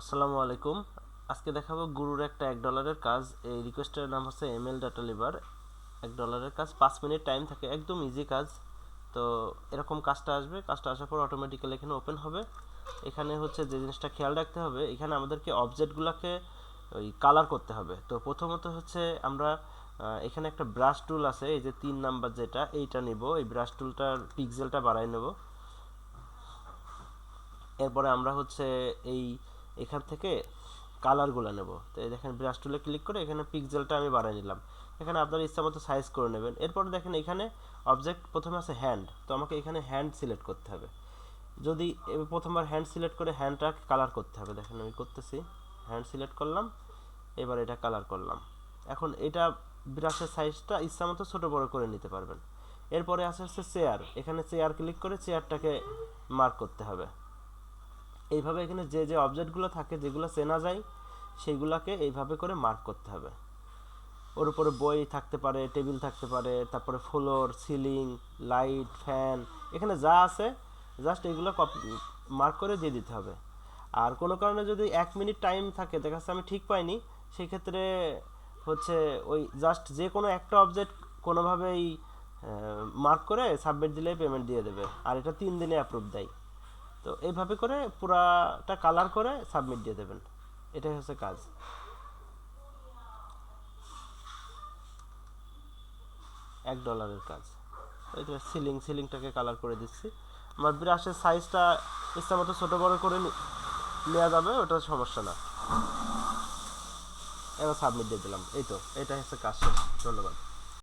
আসসালামু আলাইকুম। আজকে দেখাবো গুরুর একটা $1 কাজ। এই রিকোয়েস্টের নাম হচ্ছে এমএল ডাটা লিভার। $1 কাজ, 5 মিনিট টাইম থাকে, একদম ইজি কাজ। তো এরকম কাজটা আসবে, কাজটা আসার পর অটোমেটিক্যালি এখানে ওপেন হবে। এখানে হচ্ছে যে জিনিসটা খেয়াল রাখতে হবে, এখানে আমাদেরকে অবজেক্টগুলোকে ওই কালার করতে হবে। তো প্রথমত হচ্ছে আমরা এখানে একটা ব্রাশ টুল আছে, এই যে 3 নাম্বার যেটা, এইটা নিব। এই ব্রাশ টুলটার পিক্সেলটা বাড়াই নেব। এরপরে আমরা হচ্ছে এই এখান থেকে কালারগুলো নেব। তো এই দেখেন ব্রাশ টুলে ক্লিক করে এখানে পিক্সেলটা আমি বাড়াই নিলাম। এখানে আপনার ইচ্ছা মতো সাইজ করে নেবেন। এরপরে দেখেন এখানে অবজেক্ট প্রথমে আছে হ্যান্ড, তো আমাকে এখানে হ্যান্ড সিলেক্ট করতে হবে। যদি প্রথমবার হ্যান্ড সিলেক্ট করে হ্যান্ডটা কালার করতে হবে। দেখেন আমি করতেছি, হ্যান্ড সিলেক্ট করলাম, এবার এটা কালার করলাম। এখন এটা ব্রাশের সাইজটা ইচ্ছা মতো ছোটো বড়ো করে নিতে পারবেন। এরপরে আসে হচ্ছে চেয়ার, এখানে চেয়ার ক্লিক করে চেয়ারটাকে মার্ক করতে হবে। এইভাবে এখানে যে যে অবজেক্টগুলো থাকে, যেগুলো চেনা যায়, সেইগুলোকে এইভাবে করে মার্ক করতে হবে। ওর উপরে বই থাকতে পারে, টেবিল থাকতে পারে, তারপরে ফ্লোর, সিলিং, লাইট, ফ্যান, এখানে যা আছে জাস্ট এইগুলো মার্ক করে দিয়ে দিতে হবে। আর কোনো কারণে যদি 1 মিনিট টাইম থাকে, দেখা যাচ্ছে আমি ঠিক পাইনি, সেই ক্ষেত্রে হচ্ছে ওই জাস্ট যে কোনো একটা অবজেক্ট কোনোভাবেই মার্ক করে সাবমিট দিলেই পেমেন্ট দিয়ে দেবে। আর এটা 3 দিনে অ্যাপ্রুভ দেয়। তো এইভাবে করে পুরাটা কালার করে সাবমিট দিয়ে দেবেন। এটাই হচ্ছে কাজ। $1 কাজ। এটা সিলিংটাকে কালার করে দিচ্ছি। আমার ব্রাশের সাইজটা ইচ্ছা মতো ছোটো বড়ো করে নেওয়া যাবে, ওটা সমস্যা না। এবার সাবমিট দিয়ে দিলাম। এই তো, এটা হচ্ছে কাজ শেষ। ধন্যবাদ।